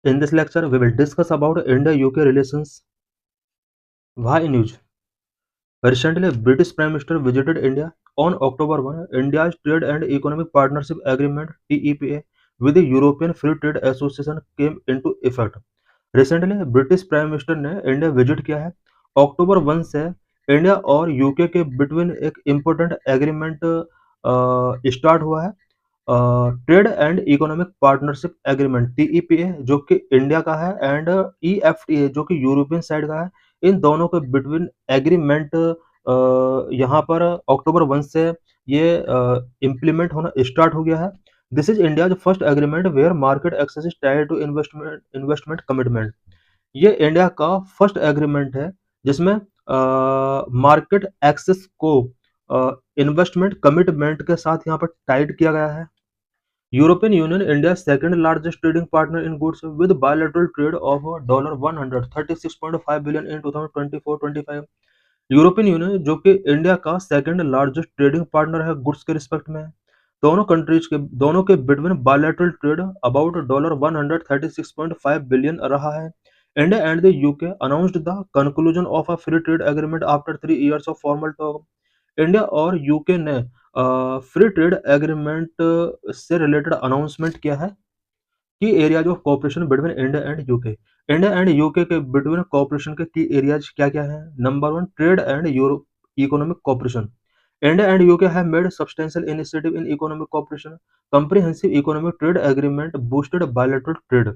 In this lecture, we will discuss about India-UK relations. Why news? Recently, British Prime Minister visited India. On October 1, India's Trade and Economic Partnership Agreement (TEPA) with the European Free Trade Association came into effect. Recently, British Prime Minister ने India visit किया है. अक्टूबर 1 से India और UK के between एक important agreement start हुआ है. Trade and economic partnership agreement TEPA जो कि इंडिया का है एंड ईएफटीए जो कि यूरोपियन साइड का है. इन दोनों के बिटवीन एग्रीमेंट यहाँ पर अक्टूबर 1 से ये इम्प्लीमेंट होना स्टार्ट हो गया है. This is India first agreement where market access is tied to investment commitment. ये इंडिया का फर्स्ट एग्रीमेंट है जिसमें मार्केट एक्सेस को इन्वेस्टमेंट कमिटमेंट के साथ यहाँ पर टाइड किया गया है. European Union, India's second largest trading partner in goods, with bilateral trade of $136.5 billion in 2024-25. European union जो कि इंडिया का सेकंड लार्जेस्ट ट्रेडिंग पार्टनर है गुड्स के रिस्पेक्ट में. दोनों के between bilateral trade about $136.5 billion रहा है. India and the UK announced the conclusion of a free trade agreement after 3 years of formal talk. India और यूके ने फ्री ट्रेड एग्रीमेंट से रिलेटेड अनाउंसमेंट किया है की areas of cooperation between India and UK. India and UK के between cooperation के की areas क्या क्या है? Number 1, trade and euro economic cooperation. India and UK have made substantial initiative in economic cooperation. Comprehensive economic trade agreement boosted bilateral trade.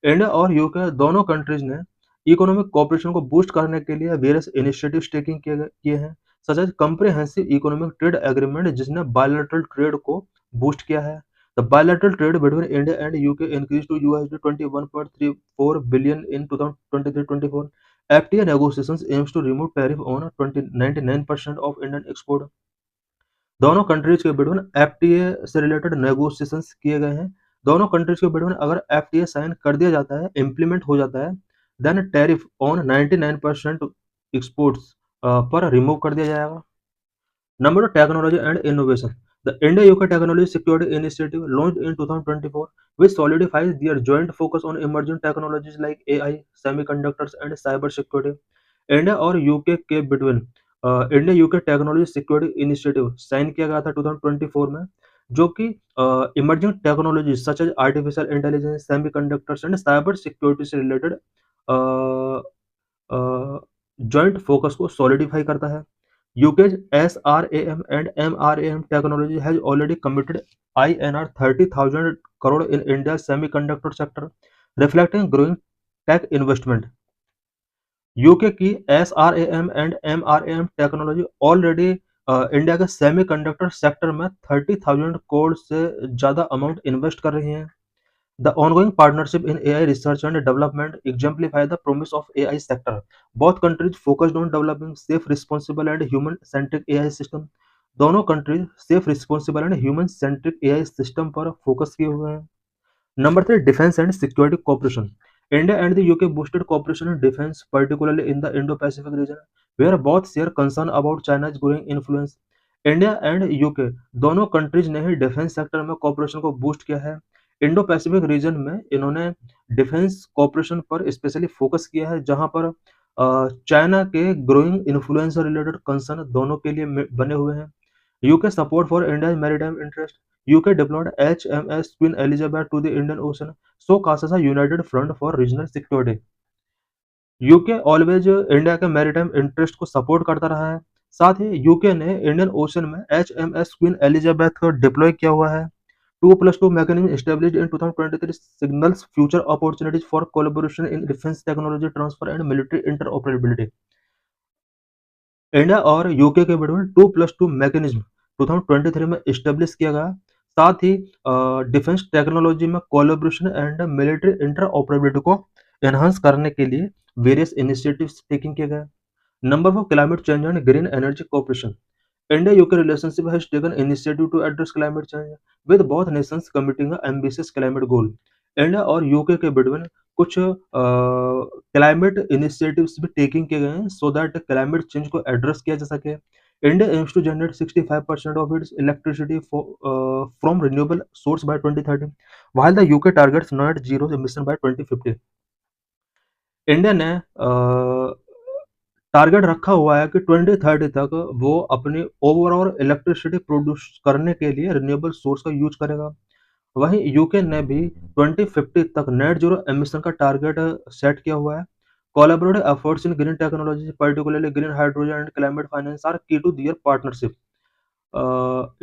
India और UK दोनों countries ने economic cooperation को boost करने के लिए वेरियस इनिशिएटिव्स टेकिंग किए हैं such as comprehensive economic trade agreement जिसने बायलैटरल ट्रेड को बूस्ट किया है. The bilateral trade between India and UK increased to USD 21.34 billion in 2023-24. FTA negotiations aims to remove tariff on 99% of Indian export. दोनों countries के between FTA से related negotiations किए गए हैं. दोनों कंट्रीज के बिटवीन अगर एफटीए साइन कर दिया जाता है, इम्प्लीमेंट हो जाता है, देन टैरिफ ऑन 99% एक्सपोर्ट्स पर रिमूव कर दिया जाएगा. Number 2, technology and innovation. The India-UK Technology Security Initiative, launched in 2024, which solidifies their joint focus on emerging technologies like AI, semiconductors, and cyber security. India और UK के between India UK technology security initiative sign किया गया था 2024 में, जो कि emerging technology such as artificial intelligence, semiconductors and cyber security से related joint focus को सॉलिडिफाई करता है. UK's SRAM and MRAM technology has already committed INR 30,000 crore in India's semiconductor sector, reflecting growing tech investment. UK की SRAM and MRAM technology already India के semiconductor sector में 30,000 करोड़ से ज़्यादा amount invest कर रही हैं. The ongoing partnership in AI research and development exemplify the promise of AI sector. Both countries focused on developing safe, responsible and human-centric AI system. दोनों countries safe, responsible and human centric AI system पर focus किए हुए हैं. Number 3, defence and security cooperation. India and the UK boosted cooperation in defense, particularly in the Indo-Pacific region, where both share concern about China's growing influence. India and UK दोनों countries ने ही defence sector में cooperation को boost किया है. Indo Pacific region में इन्होंने defence cooperation पर स्पेशली फोकस किया है, जहां पर चाइना के ग्रोइंग इन्फ्लुएंस से रिलेटेड कंसर्न दोनों के लिए बने हुए हैं. UK support for India maritime interest. UK deployed HMS Queen Elizabeth to the Indian Ocean, showcases a united front for regional security. UK always India के maritime interest को support करता रहा है. साथ ही यूके ने इंडियन ओशन में HMS Queen Elizabeth को deploy किया हुआ है. 2+2 mechanism established in 2023 signals future opportunities for collaboration in defense technology transfer and military interoperability. India और यूके के बिटवीन 2+2 मैकेनिज्म 2023 में इस्टेब्लिश किया गया. साथ ही डिफेंस टेक्नोलॉजी में कोलैबोरेशन एंड मिलिट्री इंटरऑपरेबिलिटी को एनहांस करने के लिए वेरियस इनिशिएटिव्स टेकिंग किए गए. Number 4, climate change and green energy cooperation. India-UK relationship has taken initiative to address climate change, with both nations committing an ambitious climate goal. India और UK के between कुछ climate initiatives भी taking किए गए हैं so that climate change को address किया जा सके। India aims to generate 65% of its electricity from renewable source by 2030, while the UK targets net zero emission by 2050। India ने टारगेट रखा हुआ है कि 2030 तक वो अपनी ओवरऑल इलेक्ट्रिसिटी प्रोड्यूस करने के लिए रिन्यूएबल सोर्स का यूज करेगा। वहीं यूके ने भी 2050 तक नेट जीरो एमिशन का टारगेट सेट किया हुआ है। Collaborative efforts in green technology, particularly green hydrogen and climate finance, are key to their partnership.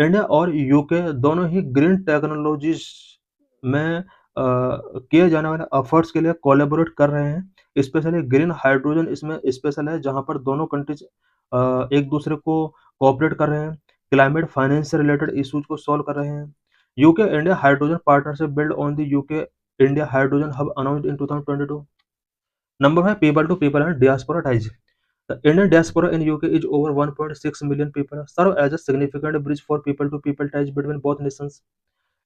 India और यूके दोनों ही ग्रीन टेक्नोलॉजीज में किए जाने वाले एफर्ट्स के लिए कोलैबोरेट कर रहे हैं। स्पेशली ग्रीन हाइड्रोजन इसमें स्पेशल है, जहां पर दोनों कंट्रीज एक दूसरे को कोऑपरेट कर रहे हैं, क्लाइमेट फाइनेंस से रिलेटेड इश्यूज को सॉल्व कर रहे हैं। UK India hydrogen partnership build on the UK India hydrogen hub announced in 2022। Number 5, people to people and diaspora ties. The Indian diaspora in UK is over 1.6 million people, serve as a significant bridge for people-to-people ties between both nations।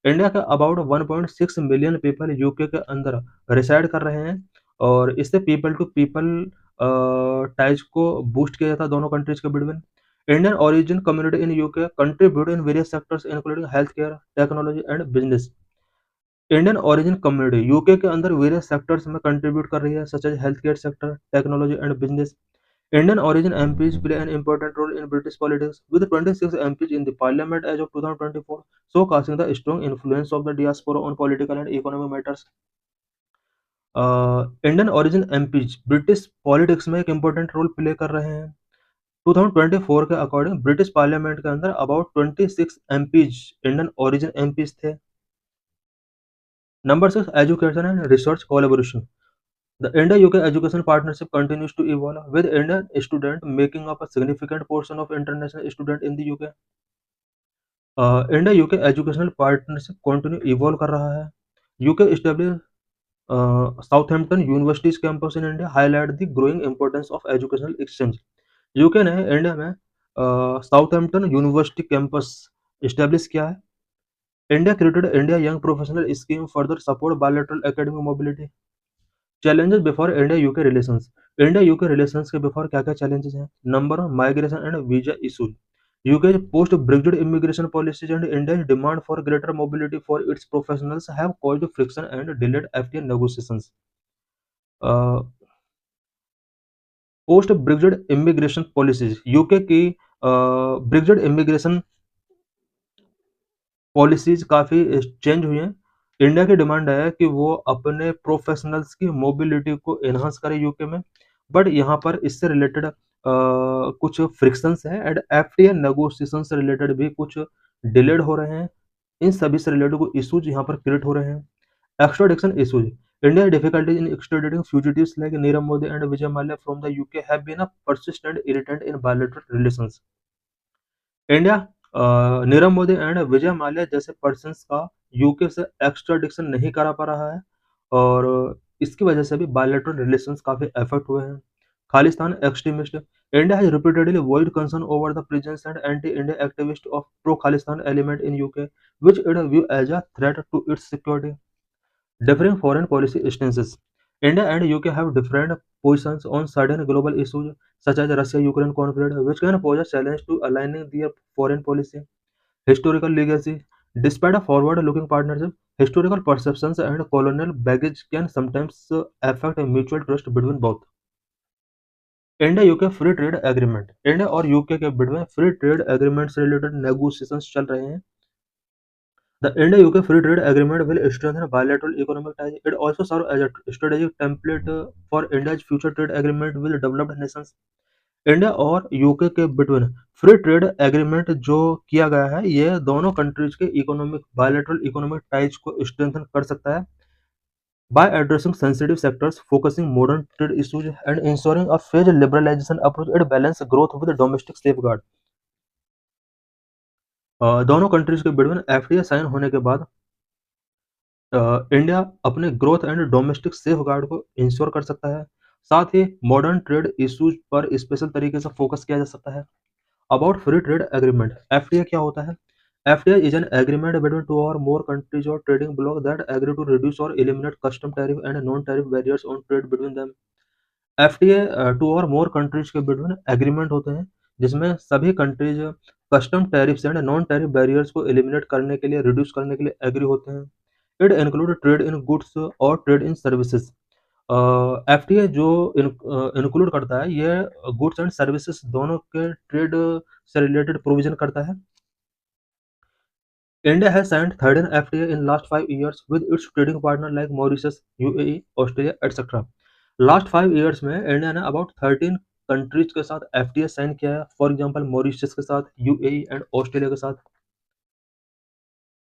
India के about 1.6 million people UK के अंदर reside कर रहे हैं और इससे people to people ties को boost किया जाता है दोनों कंट्रीज के between. Indian origin community in UK contribute in various sectors including health care, technology and business. Indian origin community UK के अंदर वेरियस सेक्टर्स में कंट्रीब्यूट कर रही है, such as health care sector, technology and business. Indian origin MPs play an important role in British politics, with 26 MPs in the parliament as of 2024, showcasing the strong influence of the diaspora on political and economic matters। Indian origin MPs British politics में एक important role play कर रहे हैं। 2024 के according British parliament के अंदर about 26 MPs Indian origin MPs थे। Number 6, education and research collaboration. The India-UK education partnership continues to evolve, with Indian students making up a significant portion of international students in the UK। India-UK educational partnership continue evolve कर रहा है। UK established Southampton University's campus in India, highlight the growing importance of educational exchange। UK ने India में Southampton university campus establish किया है। India created India young professional scheme further support bilateral academic mobility. Challenges before India UK relations. India UK relations के before क्या क्या challenges हैं? Number 1, migration and visa issues. UK post Brexit immigration policies and India's demand for greater mobility for its professionals have caused friction and delayed FTA negotiations. Post Brexit immigration policies, UK की Brexit immigration policies काफ़ी change हुई हैं। India की demand है कि वो अपने professionals की मोबिलिटी को एनहांस करे यूके में, बट यहाँ पर इससे रिलेटेड कुछ फ्रिक्शंस हैं एंड FTA नेगोशिएशन से रिलेटेड भी कुछ डिलेड हो रहे हैं। इन सभी से रिलेटेड कुछ इश्यूज यहाँ पर क्रिएट हो रहे हैं। Extradition issues. India difficulties in extraditing fugitives like Nirav Modi and Vijay Mallya from the UK have been a persistent irritant in bilateral relations। India Nirav Modi and Vijay Mallya जैसे पर्सन्स का यूके से एक्स्ट्राडिक्शन नहीं करा पा रहा है और इसकी वजह से भी बायलैटरल रिलेशंस काफी अफेक्ट हुए हैं। Khalistan extremist. India has repeatedly voiced concern over the presence and anti India activist of pro Khalistan element in UK, which it view as a threat to its security. Differing foreign policy stances. India and UK have different positions on certain global issues such as Russia-Ukraine conflict, which can pose a challenge to aligning their foreign policy. Historical legacy. Despite a forward-looking partnership, historical perceptions and colonial baggage can sometimes affect a mutual trust between both। India UK free trade agreement. India और UK के बीच free trade agreement से related negotiations चल रहे हैं। The India-UK Free Trade Agreement will strengthen bilateral economic ties. It also serves as a strategic template for India's future trade agreement with developed nations। India और UK के between free trade agreement जो किया गया है, ये दोनों countries के economic bilateral economic ties को स्ट्रेंथन कर सकता है by addressing sensitive sectors, focusing modern trade issues, and ensuring a phased liberalization approach। It balance growth with domestic safeguard। दोनों कंट्रीज के बिटवीन FTA साइन होने के बाद इंडिया अपने growth and domestic safe guard को इंश्योर कर सकता है। साथ ही मॉडर्न ट्रेड इश्यूज पर स्पेशल तरीके से फोकस किया जा सकता है। About free trade agreement, FTA क्या होता है? FTA is an agreement between two or more countries or trading blocs that agree to reduce or eliminate custom tariff and non-tariff barriers on trade between them. FTA two और more countries के between agreement होते हैं जिसमें सभी countries custom tariffs and non tariff barriers को eliminate करने के लिए रिड्यूस करने के लिए एग्री होते हैं. It include trade in goods और ट्रेड इन सर्विसेज. एफटीए जो इंक्लूड करता है ये गुड्स एंड सर्विसेज दोनों के ट्रेड से रिलेटेड प्रोविजन करता है. India has signed 13 FTA in last 5 years with its trading partner like Mauritius, UAE, Australia, etc. Last 5 years में इंडिया ने अबाउट 13 कंट्रीज के साथ FTA साइन किया है. फॉर एग्जांपल मॉरिशस के साथ, UAE एंड ऑस्ट्रेलिया के साथ.